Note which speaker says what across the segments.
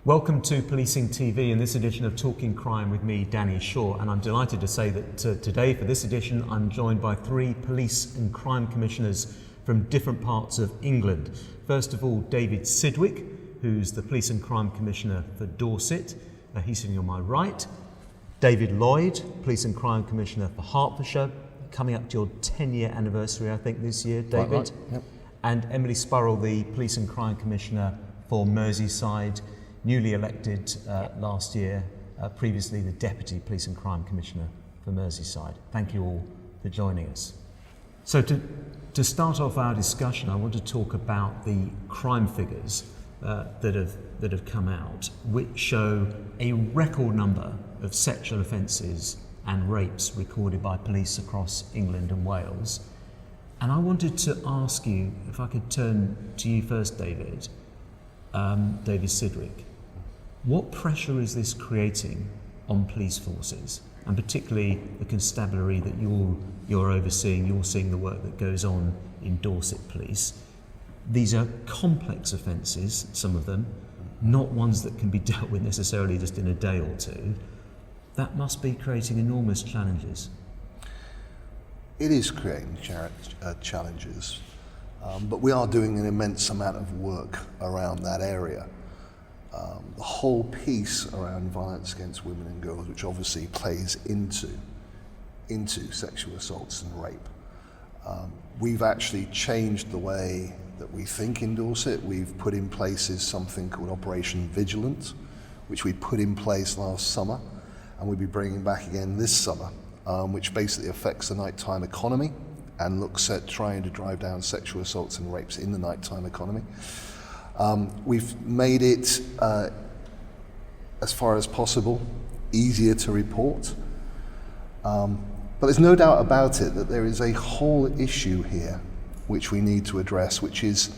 Speaker 1: Welcome to Policing TV in this edition of Talking Crime with me, Danny Shaw, and I'm delighted to say that today for this edition I'm joined by three police and crime commissioners from different parts of England. First of all, David Sidwick, who's the Police and Crime Commissioner for Dorset. He's sitting on my right. David Lloyd, Police and Crime Commissioner for Hertfordshire, coming up to your 10-year anniversary, I think, this year, David.
Speaker 2: Right. Yep.
Speaker 1: And Emily Spurrell, the Police and Crime Commissioner for Merseyside, newly elected last year, previously the Deputy Police and Crime Commissioner for Merseyside. Thank you all for joining us. So to start off our discussion, I want to talk about the crime figures that have come out, which show a record number of sexual offences and rapes recorded by police across England and Wales. And I wanted to ask you, if I could turn to you first, David, David Sidwick, what pressure is this creating on police forces, and particularly the constabulary that you're overseeing? You're seeing the work that goes on in Dorset Police. These are complex offences, some of them, not ones that can be dealt with necessarily just in a day or two. That must be creating enormous challenges.
Speaker 2: It is creating challenges, but we are doing an immense amount of work around that area. The whole piece around violence against women and girls, which obviously plays into sexual assaults and rape. We've actually changed the way that we think in Dorset. We've put in place something called Operation Vigilant, which we put in place last summer, and we'll be bringing back again this summer, which basically affects the nighttime economy and looks at trying to drive down sexual assaults and rapes in the nighttime economy. We've made it, as far as possible, easier to report. But there's no doubt about it that there is a whole issue here which we need to address, which is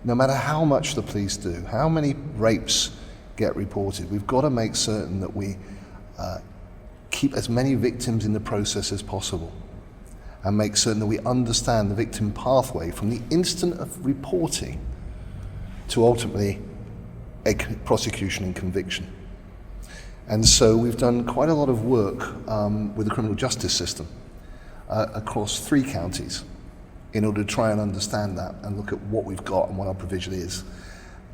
Speaker 2: no matter how much the police do, how many rapes get reported, we've got to make certain that we keep as many victims in the process as possible and make certain that we understand the victim pathway from the instant of reporting to ultimately a prosecution and conviction. And so we've done quite a lot of work with the criminal justice system across 3 counties in order to try and understand that and look at what we've got and what our provision is.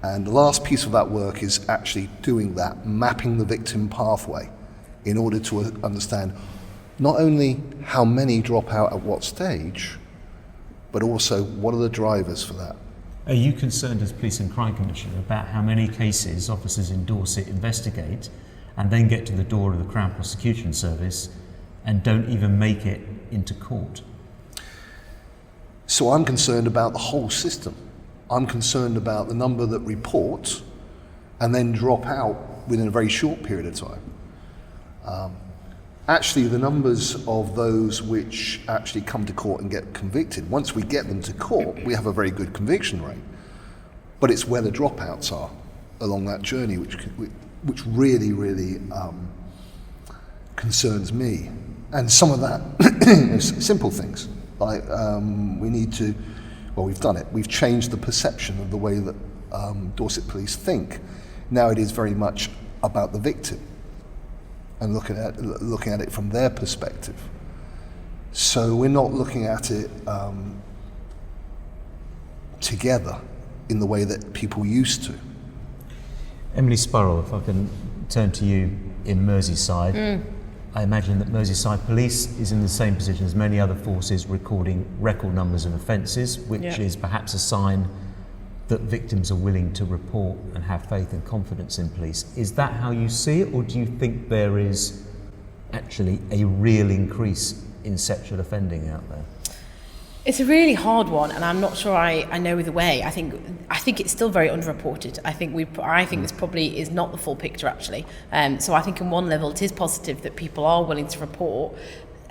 Speaker 2: And the last piece of that work is actually doing that, mapping the victim pathway in order to understand not only how many drop out at what stage, but also what are the drivers for that.
Speaker 1: Are you concerned as Police and Crime Commissioner about how many cases officers in Dorset investigate and then get to the door of the Crown Prosecution Service and don't even make it into court?
Speaker 2: So I'm concerned about the whole system. I'm concerned about the number that report and then drop out within a very short period of time. Actually, the numbers of those which actually come to court and get convicted, once we get them to court, we have a very good conviction rate. But it's where the dropouts are along that journey which really concerns me. And some of that is simple things, like we've done it. We've changed the perception of the way that Dorset Police think. Now it is very much about the victim and looking at it from their perspective. So we're not looking at it together in the way that people used to.
Speaker 1: Emily Spurrell, if I can turn to you in Merseyside. I imagine that Merseyside Police is in the same position as many other forces, recording record numbers of offences, which is perhaps a sign that victims are willing to report and have faith and confidence in police. Is that how you see it, or do you think there is actually a real increase in sexual offending out there?
Speaker 3: It's a really hard one, and I'm not sure I know either way. I think it's still very underreported. I think this probably is not the full picture, actually. So I think on one level it is positive that people are willing to report,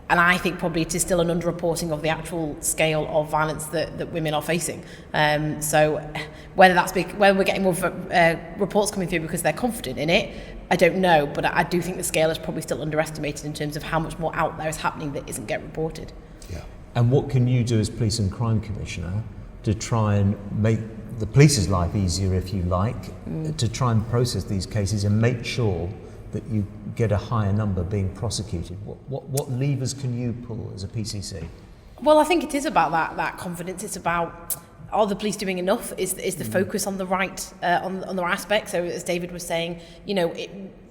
Speaker 3: and I think probably it is still an underreporting of the actual scale of violence that women are facing. So whether we're getting more reports coming through because they're confident in it, I don't know, but I do think the scale is probably still underestimated in terms of how much more out there is happening that isn't getting reported.
Speaker 2: Yeah.
Speaker 1: And what can you do as Police and Crime Commissioner to try and make the police's life easier, if you like, to try and process these cases and make sure that you get a higher number being prosecuted? What levers can you pull as a PCC?
Speaker 3: Well, I think it is about that confidence. It's about, are the police doing enough? Is the focus on the right on the right aspects? So as David was saying,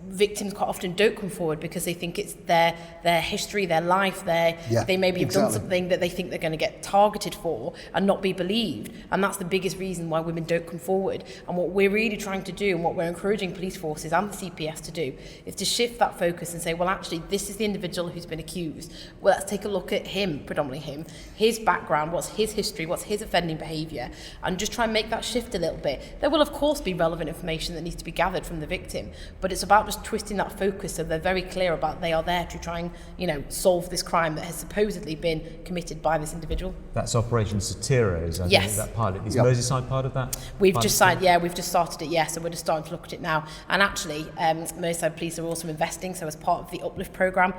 Speaker 3: victims quite often don't come forward because they think it's their history, their life, they maybe have done something that they think they're going to get targeted for and not be believed. And that's the biggest reason why women don't come forward. And what we're really trying to do, and what we're encouraging police forces and the CPS to do, is to shift that focus and say, well, actually, this is the individual who's been accused. Well, let's take a look at him, predominantly him, his background, what's his history, what's his offending behaviour, and just try and make that shift a little bit. There will, of course, be relevant information that needs to be gathered from the victim, but it's about just twisting that focus so they're very clear about they are there to try and solve this crime that has supposedly been committed by this individual.
Speaker 1: That's Operation Satiros, I think, that pilot. Is Merseyside part of that?
Speaker 3: We've just started it, so we're just starting to look at it now. And actually, Merseyside Police are also investing, so as part of the Uplift programme,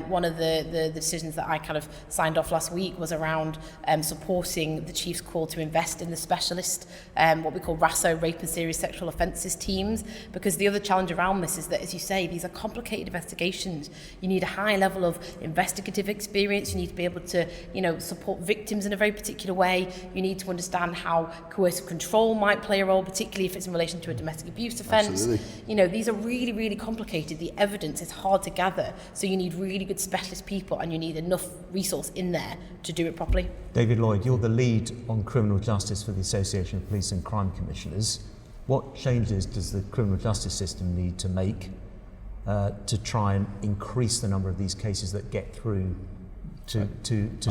Speaker 3: one of the decisions that I kind of signed off last week was around supporting the Chief's call to invest in the specialist, what we call RASO, rape and serious sexual offences teams, because the other challenge around this is that, as you say, these are complicated investigations. You need a high level of investigative experience. You need to be able to, support victims in a very particular way. You need to understand how coercive control might play a role, particularly if it's in relation to a domestic abuse offence. These are really, really complicated. The evidence is hard to gather, so you need really good specialist people, and you need enough resource in there to do it properly.
Speaker 1: David Lloyd, you're the lead on criminal justice for the Association of Police and Crime Commissioners. What changes does the criminal justice system need to make to try and increase the number of these cases that get through to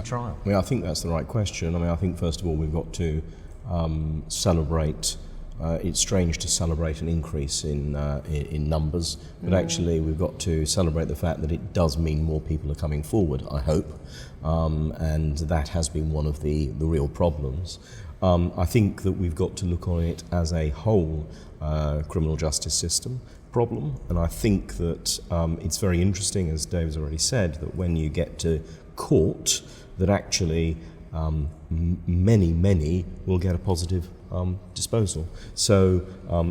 Speaker 1: trial?
Speaker 4: I think that's the right question. I think first of all we've got to celebrate. It's strange to celebrate an increase in numbers, but actually we've got to celebrate the fact that it does mean more people are coming forward, I hope, and that has been one of the real problems. I think that we've got to look on it as a whole criminal justice system problem, and I think that it's very interesting, as Dave's already said, that when you get to court, that actually many will get a positive disposal. So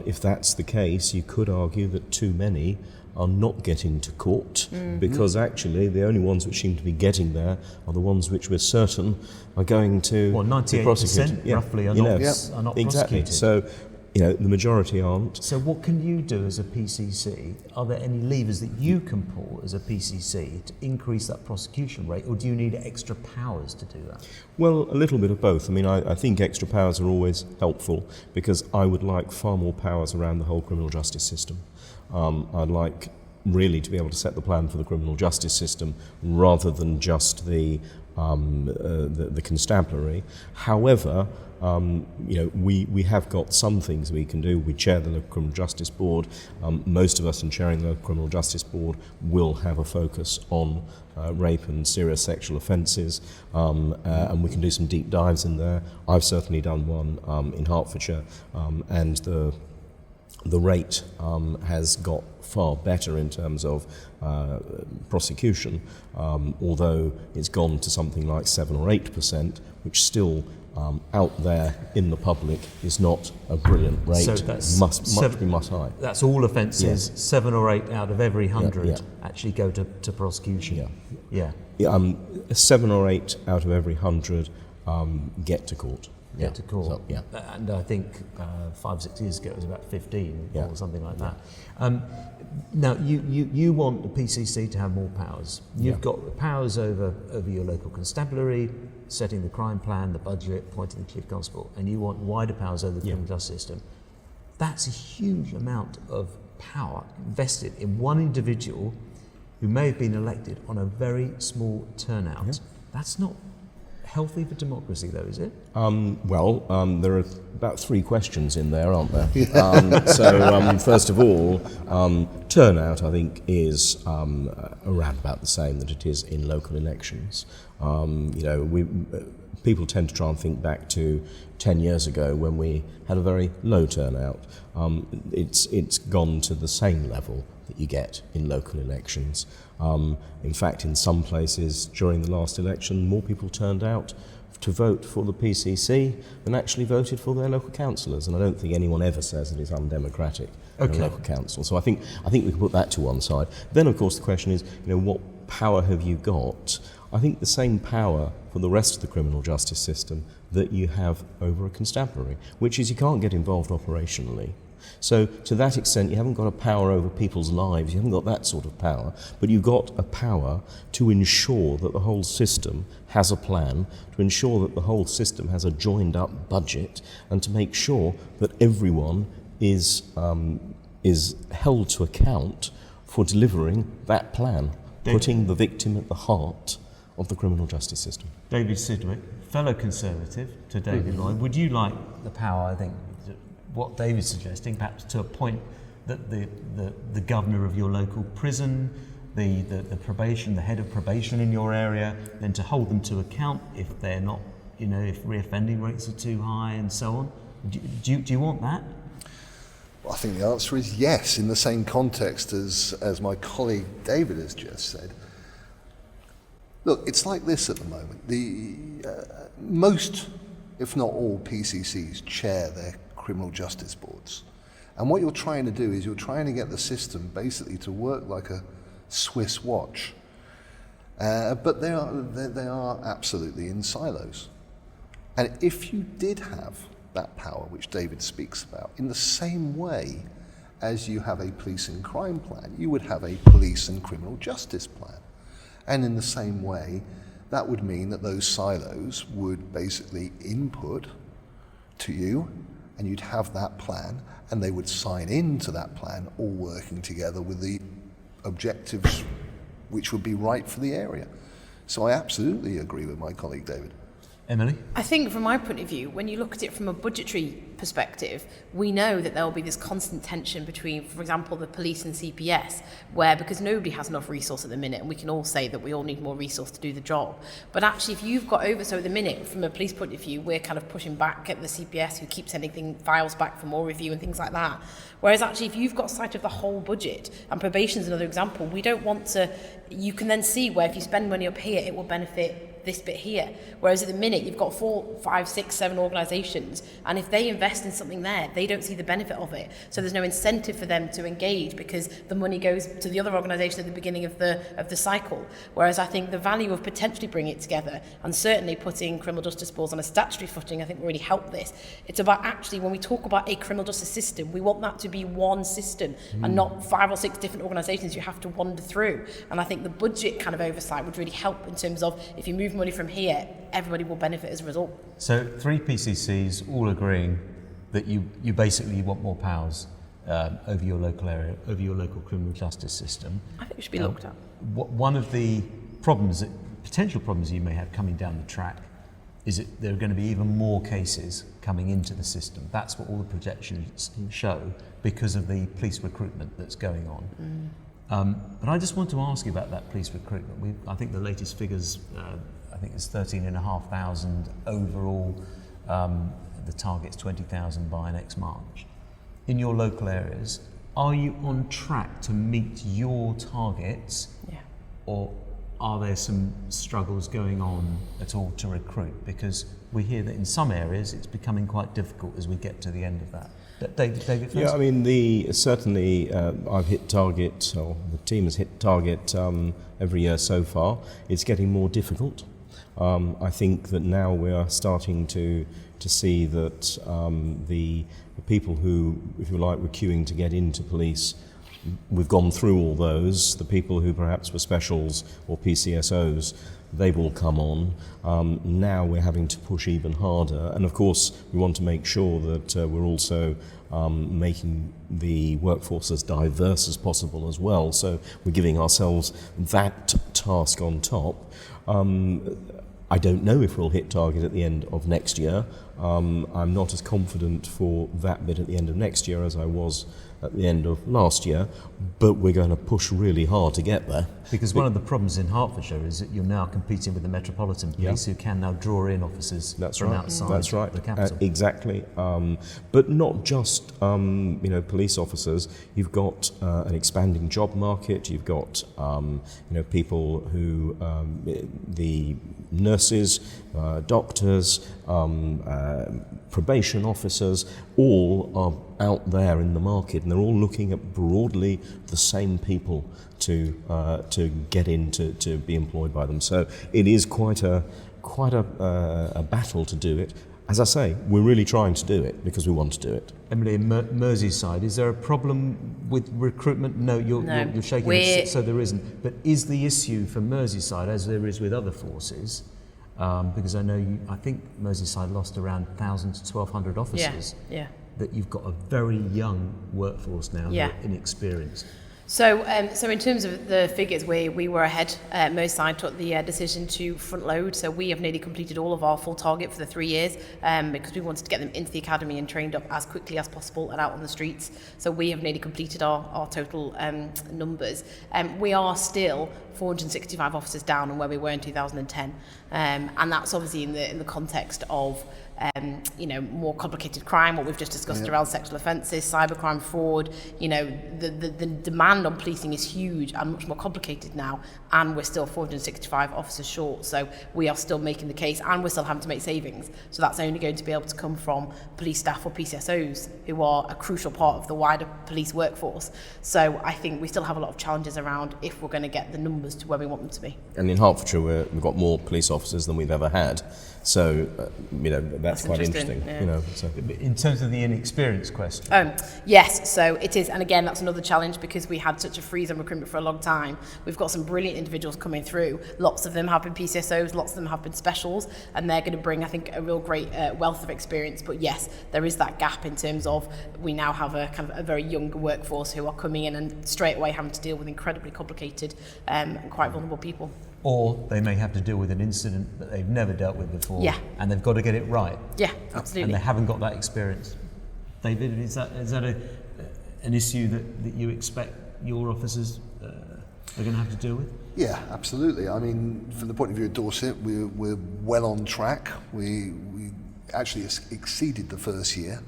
Speaker 4: if that's the case, you could argue that too many are not getting to court, because actually the only ones which seem to be getting there are the ones which we're certain are going to be prosecuted.
Speaker 1: 98% roughly are not
Speaker 4: exactly.
Speaker 1: prosecuted.
Speaker 4: So the majority aren't.
Speaker 1: So what can you do as a PCC? Are there any levers that you can pull as a PCC to increase that prosecution rate, or do you need extra powers to do that?
Speaker 4: Well, a little bit of both. I think extra powers are always helpful, because I would like far more powers around the whole criminal justice system. I'd like really to be able to set the plan for the criminal justice system rather than just the constabulary. However, we have got some things we can do. We chair the Local Criminal Justice Board. Most of us in chairing the Local Criminal Justice Board will have a focus on rape and serious sexual offences, and we can do some deep dives in there. I've certainly done one in Hertfordshire, and the rate has got far better in terms of prosecution, although it's gone to something like 7 or 8%, which still out there in the public is not a brilliant rate. So that's must be much higher.
Speaker 1: That's all offences. Yes. 7 or 8 out of every 100 actually go to prosecution.
Speaker 4: 7 or 8 out of every 100 get to court.
Speaker 1: Get to court.
Speaker 4: So,
Speaker 1: and I think 5 or 6 years ago it was about 15 or something like that. Now you want the PCC to have more powers. You've got powers over your local constabulary, setting the crime plan, the budget, appointing the chief constable, and you want wider powers over the criminal justice system. That's a huge amount of power invested in one individual who may have been elected on a very small turnout. Yeah. That's not healthy for democracy, though, is it?
Speaker 4: There are about 3 questions in there, aren't there? First of all, turnout, I think, is around about the same that it is in local elections. People tend to try and think back to 10 years ago when we had a very low turnout. It's gone to the same level that you get in local elections. In fact, in some places during the last election, more people turned out to vote for the PCC than actually voted for their local councillors, and I don't think anyone ever says it is undemocratic in a local council. So I think we can put that to one side. Then, of course, the question is, what power have you got? I think the same power for the rest of the criminal justice system that you have over a constabulary, which is you can't get involved operationally. So to that extent, you haven't got a power over people's lives, you haven't got that sort of power, but you've got a power to ensure that the whole system has a plan, to ensure that the whole system has a joined up budget, and to make sure that everyone is held to account for delivering that plan, putting the victim at the heart of the criminal justice system.
Speaker 1: David Sidwick, fellow Conservative to David Lloyd, would you like the power, I think, what David's suggesting, perhaps to appoint the governor of your local prison, the probation, the head of probation in your area, then to hold them to account if they're not, if reoffending rates are too high and so on? Do you want that?
Speaker 2: Well, I think the answer is yes, in the same context as my colleague David has just said. Look, it's like this at the moment. Most, if not all, PCCs chair their criminal justice boards. And what you're trying to do is you're trying to get the system basically to work like a Swiss watch. But they are absolutely in silos. And if you did have that power, which David speaks about, in the same way as you have a police and crime plan, you would have a police and criminal justice plan. And in the same way, that would mean that those silos would basically input to you, and you'd have that plan, and they would sign into that plan, all working together with the objectives which would be right for the area. So I absolutely agree with my colleague David.
Speaker 1: Emily?
Speaker 3: I think from my point of view, when you look at it from a budgetary perspective, we know that there will be this constant tension between, for example, the police and CPS, where because nobody has enough resource at the minute, and we can all say that we all need more resource to do the job. But actually, if you've got so at the minute, from a police point of view, we're kind of pushing back at the CPS who keep sending files back for more review and things like that. Whereas actually, if you've got sight of the whole budget, and probation is another example, we don't want to, you can then see where if you spend money up here, it will benefit this bit here. Whereas at the minute, you've got 4, 5, 6, 7 organisations, and if they invest in something there, they don't see the benefit of it. So there's no incentive for them to engage because the money goes to the other organisation at the beginning of the cycle. Whereas I think the value of potentially bringing it together, and certainly putting criminal justice boards on a statutory footing, I think will really help this. It's about actually, when we talk about a criminal justice system, we want that to be one system and not 5 or 6 different organisations you have to wander through. And I think the budget kind of oversight would really help in terms of if you move money from here, everybody will benefit as a result.
Speaker 1: So 3 PCCs all agreeing that you basically want more powers over your local area, over your local criminal justice system.
Speaker 3: I think it should be looked at.
Speaker 1: One of the potential problems you may have coming down the track is that there are going to be even more cases coming into the system. That's what all the projections show because of the police recruitment that's going on. But I just want to ask you about that police recruitment. I think the latest figures, I think it's 13,500 overall. The target's 20,000 by next March. In your local areas, are you on track to meet your targets?
Speaker 3: Yeah.
Speaker 1: Or are there some struggles going on at all to recruit? Because we hear that in some areas it's becoming quite difficult as we get to the end of that. David first?
Speaker 4: Yeah, I mean, certainly I've hit target, or the team has hit target every year so far. It's getting more difficult. I think that now we are starting to see that the people who, if you like, were queuing to get into police, we've gone through all those. The people who perhaps were specials or PCSOs, they've all come on. Now we're having to push even harder. And of course, we want to make sure that we're also making the workforce as diverse as possible as well. So we're giving ourselves that task on top. I don't know if we'll hit target at the end of next year. I'm not as confident for that bit at the end of next year as I was at the end of last year, but we're going to push really hard to get there.
Speaker 1: Because one of the problems in Hertfordshire is that you're now competing with the Metropolitan Police, who can now draw in officers from outside the capital.
Speaker 4: Exactly. But not just police officers. You've got an expanding job market. You've got people who the nurses, doctors, probation officers, all are out there in the market, and they're all looking at broadly the same people to get in to be employed by them. So it is quite a battle to do it. As I say, we're really trying to do it because we want to do it.
Speaker 1: Emily, in Merseyside, is there a problem with recruitment? No, you're shaking your head, so there isn't. But is the issue for Merseyside, as there is with other forces, because I think Merseyside lost around 1,000 to 1,200 officers, that you've got a very young workforce now, that are inexperienced?
Speaker 3: So in terms of the figures, we were ahead. Merseyside took the decision to front load, so we have nearly completed all of our full target for the 3 years because we wanted to get them into the academy and trained up as quickly as possible and out on the streets. So we have nearly completed our total numbers. We are still 465 officers down on where we were in 2010, and that's obviously in the context of more complicated crime, what we've just discussed around sexual offences, cybercrime, fraud. The demand on policing is huge and much more complicated now, and we're still 465 officers short. So we are still making the case, and we're still having to make savings. So that's only going to be able to come from police staff or PCSOs, who are a crucial part of the wider police workforce. So I think we still have a lot of challenges around if we're going to get the numbers to where we want them to be.
Speaker 4: And in Hertfordshire, we've got more police officers than we've ever had. So, that's quite interesting.
Speaker 1: In terms of the inexperience question.
Speaker 3: Yes, so it is. And again, that's another challenge because we had such a freeze on recruitment for a long time. We've got some brilliant individuals coming through. Lots of them have been PCSOs, lots of them have been specials, and they're going to bring, I think, a real great wealth of experience. But yes, there is that gap in terms of we now have a kind of a very young workforce who are coming in and straight away having to deal with incredibly complicated and quite vulnerable people.
Speaker 1: Or they may have to deal with an incident that they've never dealt with before, and they've got to get it right.
Speaker 3: Yeah, absolutely.
Speaker 1: And they haven't got that experience. David, is that an issue that you expect your officers are going to have to deal with?
Speaker 2: Yeah, absolutely. I mean, from the point of view of Dorset, we're well on track. We actually exceeded the first year.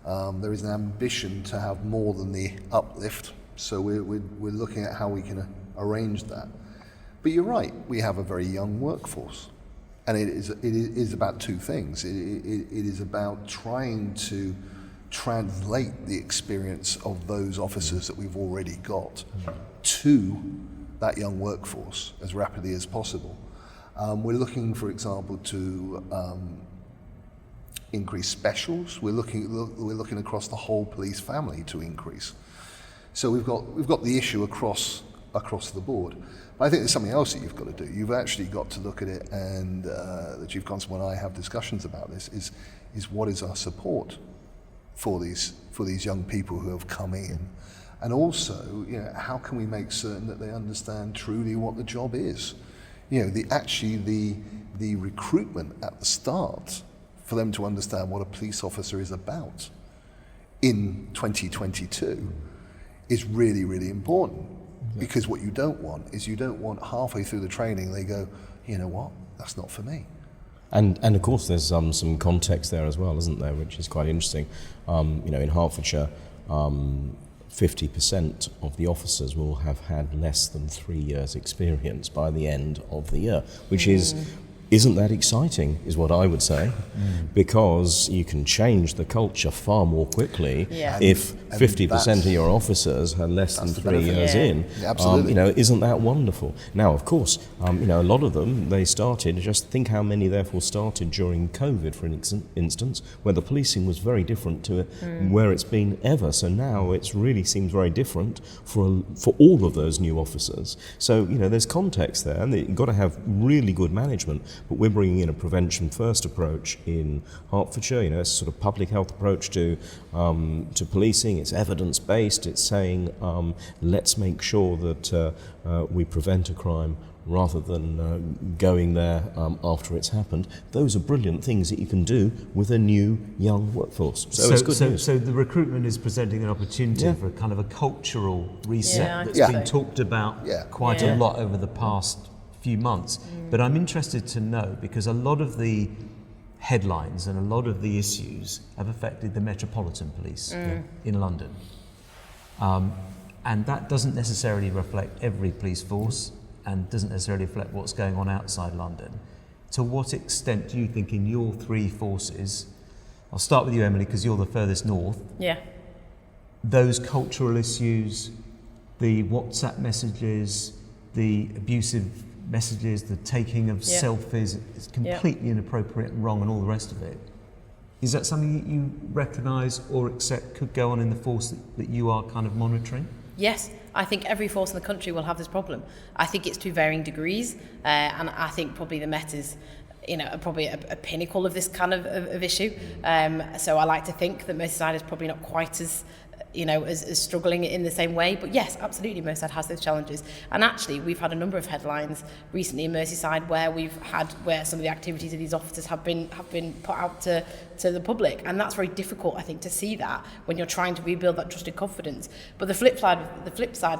Speaker 2: There is an ambition to have more than the uplift, so we're looking at how we can arrange that. But you're right, we have a very young workforce, and it is about two things. It is about trying to translate the experience of those officers that we've already got to that young workforce as rapidly as possible. We're looking, for example, to increase specials. We're looking across the whole police family to increase. So we've got the issue across the board. But I think there's something else that you've got to do. You've actually got to look at it, and the Chief Constable and I have discussions about this, is what is our support for these young people who have come in, and also how can we make certain that they understand truly what the job is. The recruitment at the start for them to understand what a police officer is about in 2022 is really, really important. Because what you don't want is halfway through the training they go, you know what, that's not for me.
Speaker 4: And of course there's some context there as well, isn't there, which is quite interesting. In Hertfordshire, 50% of the officers will have had less than 3 years experience by the end of the year, which isn't that exciting, is what I would say, because you can change the culture far more quickly if 50% of your officers are less than 3 years in.
Speaker 2: Yeah, absolutely.
Speaker 4: Isn't that wonderful? Now, of course, a lot of them, they started, just think how many therefore started during COVID, for instance, where the policing was very different to where it's been ever. So now it really seems very different for all of those new officers. So, there's context there, and you've got to have really good management. but we're bringing in a prevention first approach in Hertfordshire. It's a sort of public health approach to policing. It's evidence based. It's saying let's make sure that we prevent a crime rather than going there after it's happened. Those are brilliant things that you can do with a new young workforce. So it's good news.
Speaker 1: So the recruitment is presenting an opportunity for a kind of a cultural reset that's been talked about quite a lot over the past few months. But I'm interested to know, because a lot of the headlines and a lot of the issues have affected the Metropolitan Police in London. And that doesn't necessarily reflect every police force and doesn't necessarily reflect what's going on outside London. To what extent do you think in your three forces, I'll start with you, Emily, because you're the furthest north, those cultural issues, the WhatsApp messages, the abusive messages, the taking of selfies, is completely inappropriate and wrong and all the rest of it. Is that something that you recognise or accept could go on in the force that you are kind of monitoring?
Speaker 3: Yes, I think every force in the country will have this problem. I think it's to varying degrees, and I think probably the Met is, probably a pinnacle of this kind of issue. So I like to think that Merseyside is probably not quite as struggling in the same way. But yes, absolutely, Merseyside has those challenges. And actually, we've had a number of headlines recently in Merseyside where some of the activities of these officers have been put out to the public, and that's very difficult, I think, to see that when you're trying to rebuild that trusted confidence. But the flip side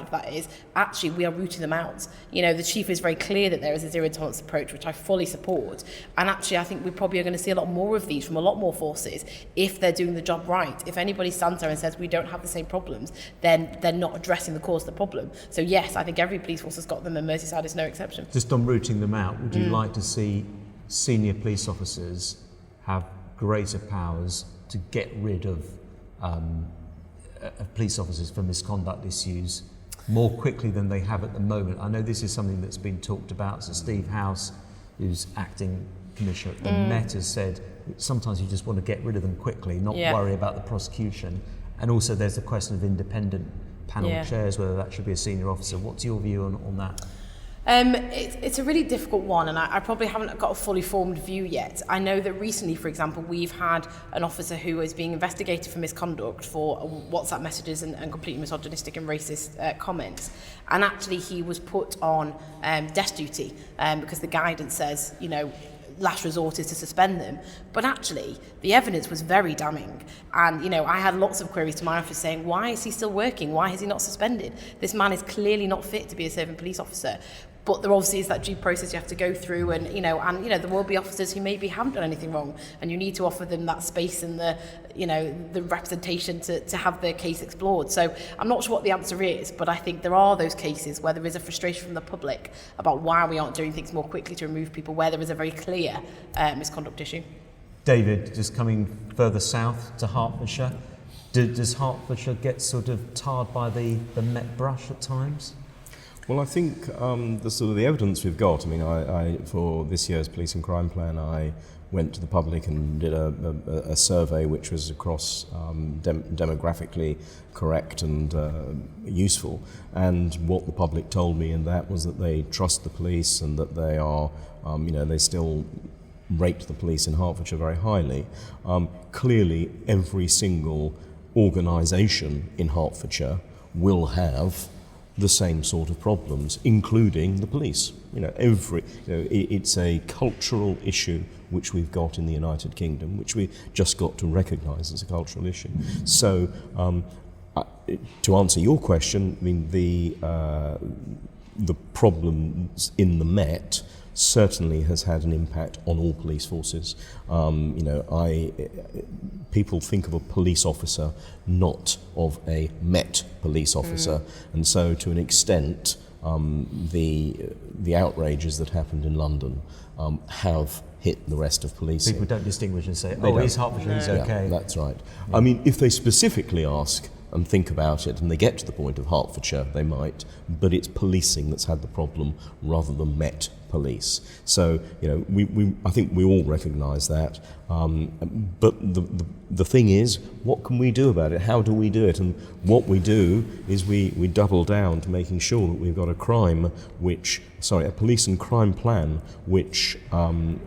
Speaker 3: of that is actually we are rooting them out. The chief is very clear that there is a zero tolerance approach, which I fully support. And actually, I think we probably are going to see a lot more of these from a lot more forces if they're doing the job right. If anybody stands there and says we don't have the same problems, then they're not addressing the cause of the problem. So yes, I think every police force has got them, and Merseyside is no exception.
Speaker 1: Just on rooting them out, would you like to see senior police officers have greater powers to get rid of police officers for misconduct issues more quickly than they have at the moment? I know this is something that's been talked about. So Steve House, who's acting commissioner at the Met, has said that sometimes you just want to get rid of them quickly, not worry about the prosecution. And also there's the question of independent panel chairs, whether that should be a senior officer. What's your view on that?
Speaker 3: It's a really difficult one, and I probably haven't got a fully formed view yet. I know that recently, for example, we've had an officer who is being investigated for misconduct for WhatsApp messages and completely misogynistic and racist comments. And actually he was put on desk duty because the guidance says, last resort is to suspend them. But actually, the evidence was very damning. And, I had lots of queries to my office saying, why is he still working? Why is he not suspended? This man is clearly not fit to be a serving police officer. But there obviously is that due process you have to go through, and there will be officers who maybe haven't done anything wrong, and you need to offer them that space and the representation to have their case explored. So I'm not sure what the answer is, but I think there are those cases where there is a frustration from the public about why we aren't doing things more quickly to remove people where there is a very clear misconduct issue.
Speaker 1: David, just coming further south to Hertfordshire, does Hertfordshire get sort of tarred by the Met brush at times?
Speaker 4: Well, I think the evidence we've got, I for this year's Police and Crime Plan, I went to the public and did a survey which was across demographically correct and useful. And what the public told me in that was that they trust the police and that they are, they still rate the police in Hertfordshire very highly. Clearly, every single organisation in Hertfordshire will have the same sort of problems, including the police. It's a cultural issue which we've got in the United Kingdom, which we just got to recognise as a cultural issue. So, to answer your question, the problems in the Met certainly has had an impact on all police forces. People think of a police officer, not of a Met police officer, and so to an extent, the outrages that happened in London have hit the rest of policing.
Speaker 1: People don't distinguish and say, he's Hertfordshire, he's okay.
Speaker 4: Yeah, that's right. Yeah. If they specifically ask and think about it and they get to the point of Hertfordshire, they might, but it's policing that's had the problem rather than Met police. So, I think we all recognise that. But the thing is, what can we do about it? How do we do it? And what we do is we double down to making sure that we've got a police and crime plan which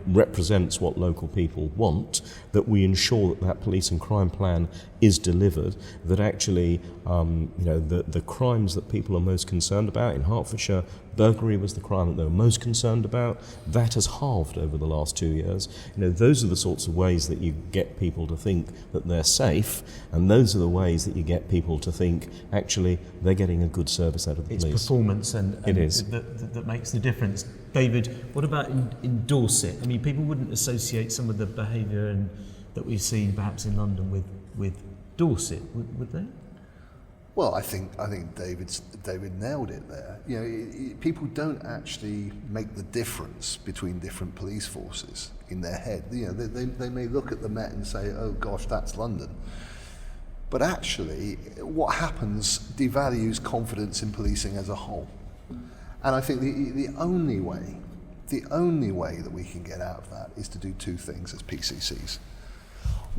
Speaker 4: represents what local people want, that we ensure that police and crime plan is delivered, that actually, the crimes that people are most concerned about in Hertfordshire, burglary was the crime that they were most concerned about. That has halved over the last 2 years. Those are the sorts of ways that you get people to think that they're safe, and those are the ways that you get people to think actually they're getting a good service out of the
Speaker 1: it's
Speaker 4: police.
Speaker 1: Performance and
Speaker 4: it is.
Speaker 1: That makes the difference. David, what about in Dorset? I mean, people wouldn't associate some of the behaviour that we've seen perhaps in London with Dorset, would they?
Speaker 2: Well, I think David nailed it there. People don't actually make the difference between different police forces in their head. They may look at the Met and say, "Oh gosh, that's London," but actually, what happens devalues confidence in policing as a whole. And I think the only way that we can get out of that is to do two things as PCCs.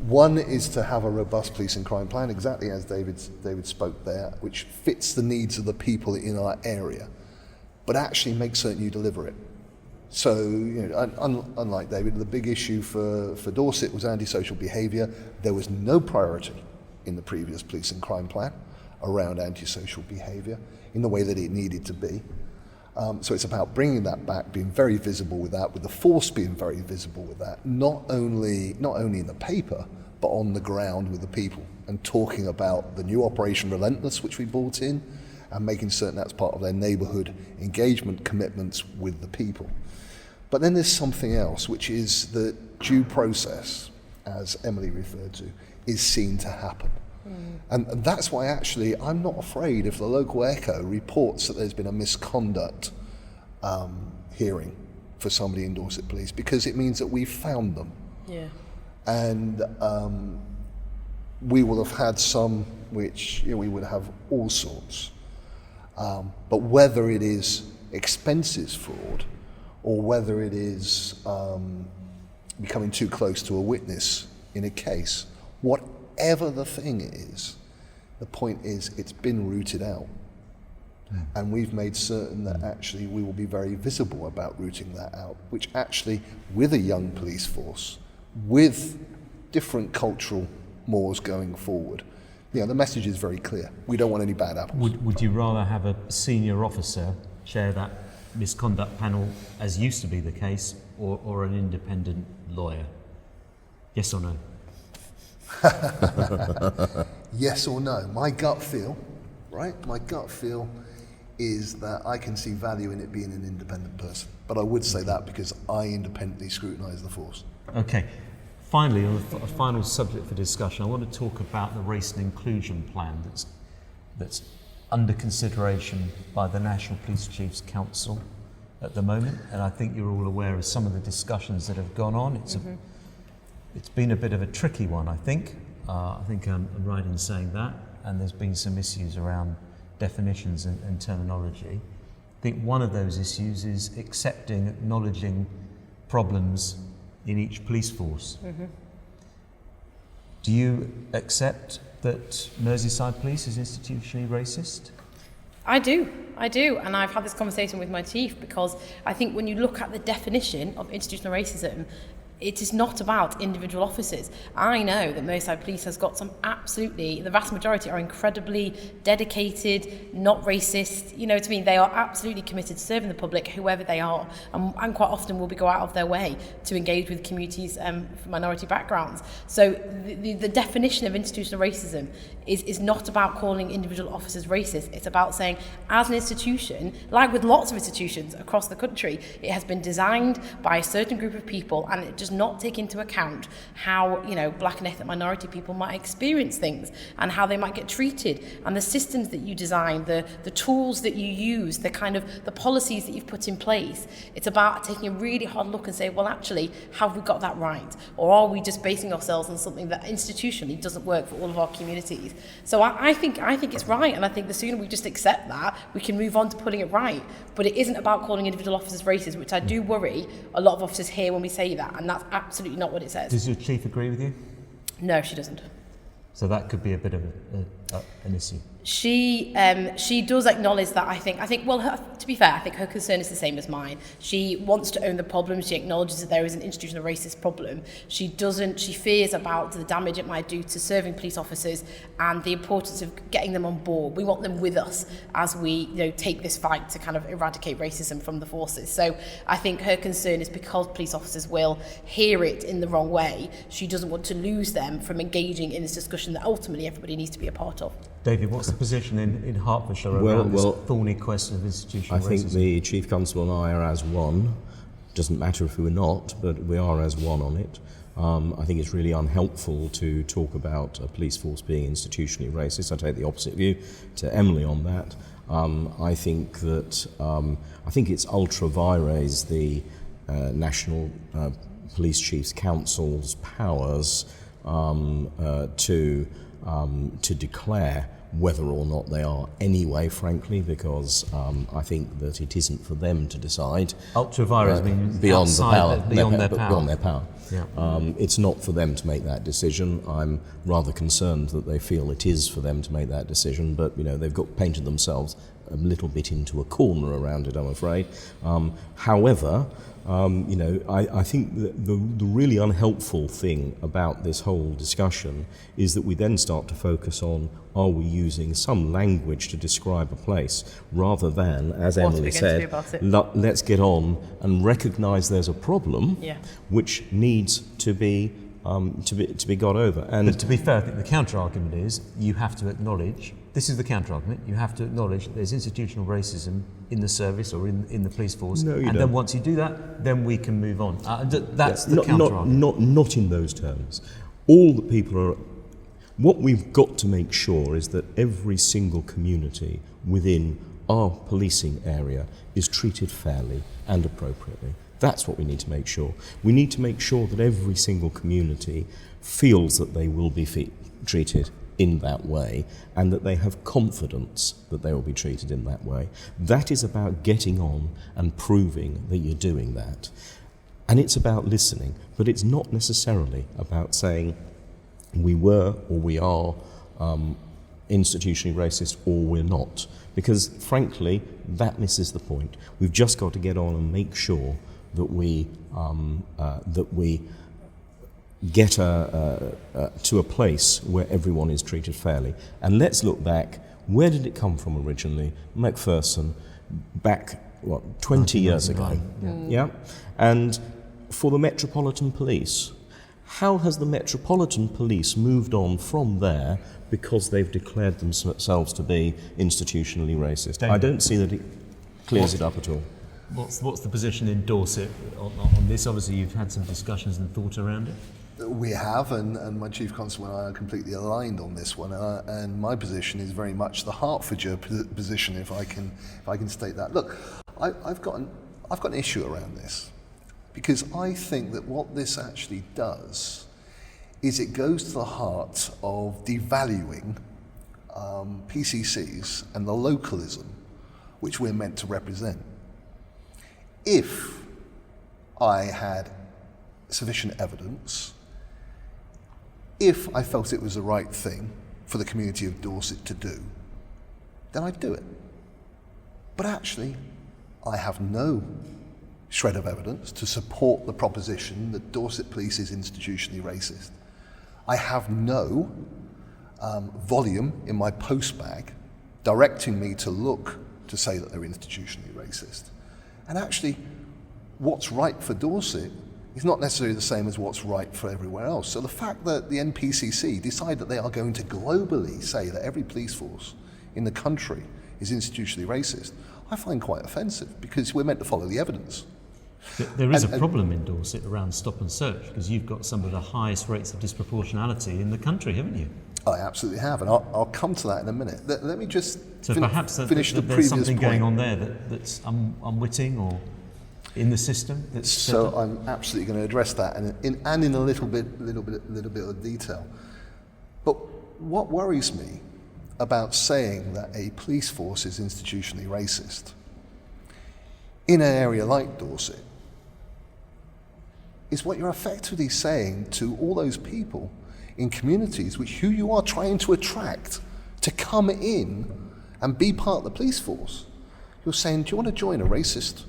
Speaker 2: One is to have a robust police and crime plan, exactly as David spoke there, which fits the needs of the people in our area, but actually make certain you deliver it. So, unlike David, the big issue for Dorset was antisocial behaviour. There was no priority in the previous police and crime plan around antisocial behaviour in the way that it needed to be. So it's about bringing that back, being very visible with that, with the force being very visible with that, not only in the paper, but on the ground with the people, and talking about the new Operation Relentless, which we brought in, and making certain that's part of their neighbourhood engagement commitments with the people. But then there's something else, which is the due process, as Emily referred to, is seen to happen. And that's why actually I'm not afraid if the local Echo reports that there's been a misconduct hearing for somebody in Dorset Police, because it means that we've found them.
Speaker 3: Yeah.
Speaker 2: And we will have had some which we would have all sorts. But whether it is expenses fraud or whether it is becoming too close to a witness in a case, whatever the thing is, the point is it's been rooted out. And we've made certain that actually we will be very visible about rooting that out, which actually, with a young police force, with different cultural mores going forward, the message is very clear. We don't want any bad apples.
Speaker 1: Would you rather have a senior officer chair that misconduct panel, as used to be the case, or an independent lawyer? Yes or no?
Speaker 2: Yes or no. My gut feel is that I can see value in it being an independent person. But I would say that because I independently scrutinise the force.
Speaker 1: Okay. Finally, on a final subject for discussion, I want to talk about the race and inclusion plan that's under consideration by the National Police Chiefs Council at the moment. And I think you're all aware of some of the discussions that have gone on. It's been a bit of a tricky one, I think. I think I'm right in saying that. And there's been some issues around definitions and terminology. I think one of those issues is acknowledging problems in each police force. Do you accept that Merseyside Police is institutionally racist?
Speaker 3: I do, and I've had this conversation with my chief, because I think when you look at the definition of institutional racism, it is not about individual officers. I know that Merseyside Police has got some the vast majority are incredibly dedicated, not racist. You know what I mean? They are absolutely committed to serving the public, whoever they are, and quite often will go out of their way to engage with communities from minority backgrounds. So the definition of institutional racism is not about calling individual officers racist. It's about saying, as an institution, like with lots of institutions across the country, it has been designed by a certain group of people, and it just does not take into account how, you know, black and ethnic minority people might experience things and how they might get treated, and the systems that you design, the tools that you use, the kind of the policies that you've put in place. It's about taking a really hard look and say, well, actually, have we got that right? Or are we just basing ourselves on something that institutionally doesn't work for all of our communities? So I think it's right, and I think the sooner we just accept that, we can move on to putting it right. But it isn't about calling individual officers racist, which I do worry a lot of officers hear when we say that, and that's absolutely not what it says.
Speaker 1: Does your chief agree with you?
Speaker 3: No, she doesn't.
Speaker 1: So that could be a bit of an issue.
Speaker 3: She does acknowledge that. I think well, to be fair, I think her concern is the same as mine. She wants to own the problem. She acknowledges that there is an institutional racist problem. She fears about the damage it might do to serving police officers and the importance of getting them on board. We want them with us as we, you know, take this fight to kind of eradicate racism from the forces. So I think her concern is because police officers will hear it in the wrong way, she doesn't want to lose them from engaging in this discussion that ultimately everybody needs to be a part of.
Speaker 1: David, what's the position in Hertfordshire around this thorny question of institutional racism?
Speaker 4: I think the Chief Constable and I are as one. Doesn't matter if we're not, but we are as one on it. I think it's really unhelpful to talk about a police force being institutionally racist. I take the opposite view to Emily on that. I think it's ultra vires the National Police Chiefs Council's powers to declare whether or not they are anyway, frankly, because I think that it isn't for them to decide.
Speaker 1: Ultra vires means
Speaker 4: beyond the power,
Speaker 1: beyond their power.
Speaker 4: Beyond their power.
Speaker 1: Yeah.
Speaker 4: It's not for them to make that decision. I'm rather concerned that they feel it is for them to make that decision, but you know, they've painted themselves a little bit into a corner around it, I'm afraid. However, you know, I think that the really unhelpful thing about this whole discussion is that we then start to focus on, are we using some language to describe a place, rather than, as Emily said, let's get on and recognise there's a problem, which needs to be got over. And
Speaker 1: but to be fair, I think the counter-argument is you have to acknowledge, this is the counter-argument, you have to acknowledge that there's institutional racism in the service or in the police force, then once you do that, then we can move on. That's the counter-argument.
Speaker 4: Not in those terms. All that people are... What we've got to make sure is that every single community within our policing area is treated fairly and appropriately. That's what we need to make sure. We need to make sure that every single community feels that they will be treated in that way and that they have confidence that they will be treated in that way. That is about getting on and proving that you're doing that. And it's about listening, but it's not necessarily about saying we were or we are institutionally racist or we're not. Because frankly, that misses the point. We've just got to get on and make sure that we get to a place where everyone is treated fairly. And let's look back. Where did it come from originally? Macpherson, back 20 years ago. Yeah. And for the Metropolitan Police, how has the Metropolitan Police moved on from there because they've declared themselves to be institutionally racist?
Speaker 1: David,
Speaker 4: I don't see that it clears it up at all.
Speaker 1: What's the position in Dorset on this? Obviously, you've had some discussions and thought around it.
Speaker 2: We have, and my Chief Constable and I are completely aligned on this one. And my position is very much the Hertfordshire position, if I can state that. Look, I've got an issue around this, because I think that what this actually does is it goes to the heart of devaluing PCCs and the localism which we're meant to represent. If I had sufficient evidence, if I felt it was the right thing for the community of Dorset to do, then I'd do it. But actually, I have no shred of evidence to support the proposition that Dorset Police is institutionally racist. I have no volume in my postbag directing me to look to say that they're institutionally racist. And actually, what's right for Dorset is not necessarily the same as what's right for everywhere else. So the fact that the NPCC decide that they are going to globally say that every police force in the country is institutionally racist, I find quite offensive, because we're meant to follow the evidence.
Speaker 1: There is a problem in Dorset around stop and search, because you've got some of the highest rates of disproportionality in the country, haven't you?
Speaker 2: I absolutely have, and I'll come to that in a minute. Let me just
Speaker 1: Perhaps
Speaker 2: finish the
Speaker 1: there's
Speaker 2: previous
Speaker 1: something
Speaker 2: point.
Speaker 1: going on there that's unwitting or in the system. That's
Speaker 2: So I'm absolutely going to address that, and in a little bit of detail. But what worries me about saying that a police force is institutionally racist in an area like Dorset is what you're effectively saying to all those people in communities who you are trying to attract to come in and be part of the police force. You're saying, do you want to join a racist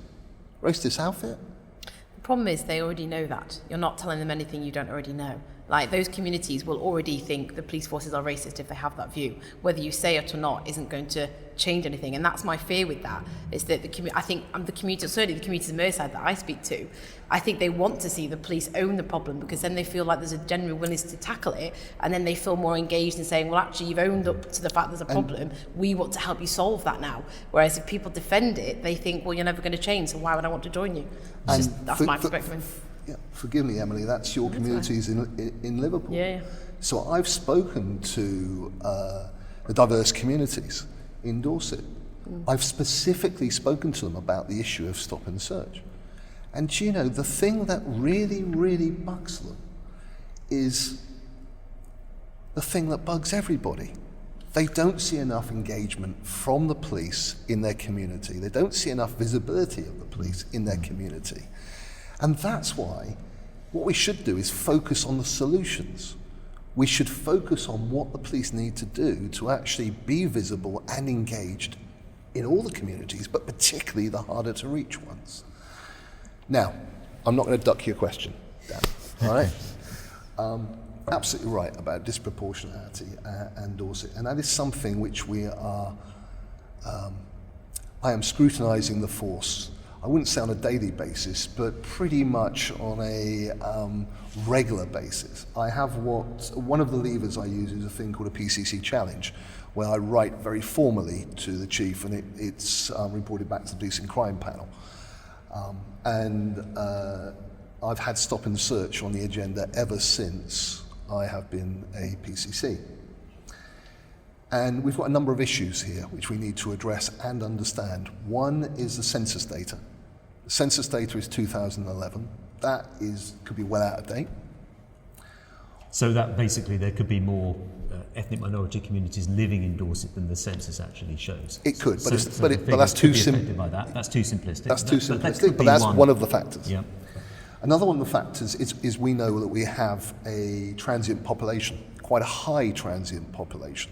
Speaker 2: outfit?
Speaker 3: The problem is they already know that. You're not telling them anything you don't already know. Like, those communities will already think the police forces are racist if they have that view. Whether you say it or not isn't going to change anything, and that's my fear with that, is that I think the community, certainly the communities in Merseyside that I speak to, I think they want to see the police own the problem, because then they feel like there's a genuine willingness to tackle it, and then they feel more engaged in saying, well, actually, you've owned up to the fact there's a problem, we want to help you solve that now. Whereas if people defend it, they think, well, you're never going to change, so why would I want to join you? That's my perspective.
Speaker 2: Yeah, forgive me, Emily, that's your communities in Liverpool.
Speaker 3: Yeah.
Speaker 2: So I've spoken to the diverse communities in Dorset. I've specifically spoken to them about the issue of stop and search. And you know, the thing that really, really bugs them is the thing that bugs everybody. They don't see enough engagement from the police in their community. They don't see enough visibility of the police in their community. And that's why what we should do is focus on the solutions. We should focus on what the police need to do to actually be visible and engaged in all the communities, but particularly the harder to reach ones. Now, I'm not going to duck your question, Dan, all right? Absolutely right about disproportionality and Dorset, and that is something which we are, I am scrutinising the force. I wouldn't say on a daily basis, but pretty much on a regular basis. I have one of the levers I use is a thing called a PCC challenge, where I write very formally to the chief, and it's reported back to the Policing Crime Panel. I've had stop and search on the agenda ever since I have been a PCC. And we've got a number of issues here which we need to address and understand. One is the census data. The census data is 2011. That could be well out of date.
Speaker 1: So that basically there could be more ethnic minority communities living in Dorset than the census actually shows.
Speaker 2: It could, but
Speaker 1: but
Speaker 2: that's too simplistic.
Speaker 1: That's too simplistic.
Speaker 2: That's too simplistic, but that's one of the factors.
Speaker 1: Yeah.
Speaker 2: Another one of the factors is we know that we have a transient population, quite a high transient population.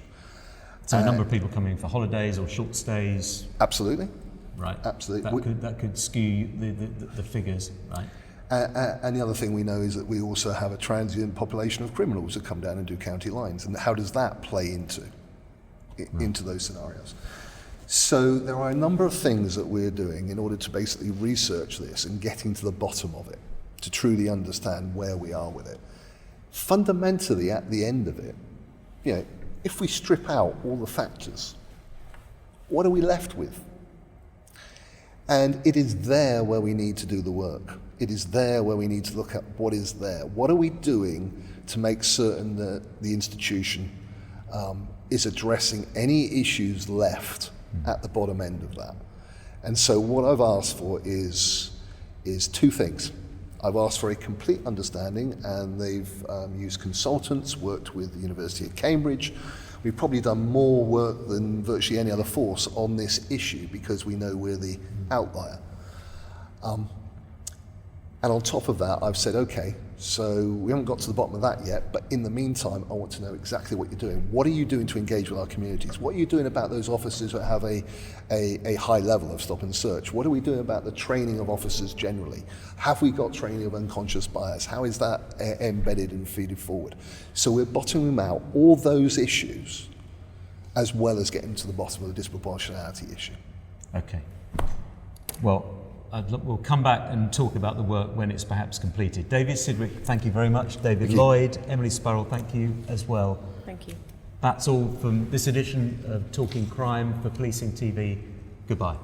Speaker 1: So a number of people coming for holidays or short stays.
Speaker 2: Absolutely.
Speaker 1: Right.
Speaker 2: Absolutely.
Speaker 1: That could skew the figures, right?
Speaker 2: And the other thing we know is that we also have a transient population of criminals that come down and do county lines. And how does that play into those scenarios? So there are a number of things that we're doing in order to basically research this and getting to the bottom of it, to truly understand where we are with it. Fundamentally, at the end of it, you know, if we strip out all the factors, what are we left with? And it is there where we need to do the work. It is there where we need to look at what is there. What are we doing to make certain that the institution is addressing any issues left at the bottom end of that? And so what I've asked for is two things. I've asked for a complete understanding, and they've used consultants, worked with the University of Cambridge. We've probably done more work than virtually any other force on this issue because we know we're the outlier. And on top of that, I've said, okay, so we haven't got to the bottom of that yet, but in the meantime, I want to know exactly what you're doing. What are you doing to engage with our communities? What are you doing about those officers that have a high level of stop and search? What are we doing about the training of officers generally? Have we got training of unconscious bias? How is that embedded and feeded forward? So we're bottoming out all those issues as well as getting to the bottom of the disproportionality issue.
Speaker 1: Okay. Well, we'll come back and talk about the work when it's perhaps completed. David Sidwick, thank you very much. David Lloyd, Emily Spurrell, thank you as well.
Speaker 3: Thank you.
Speaker 1: That's all from this edition of Talking Crime for Policing TV. Goodbye.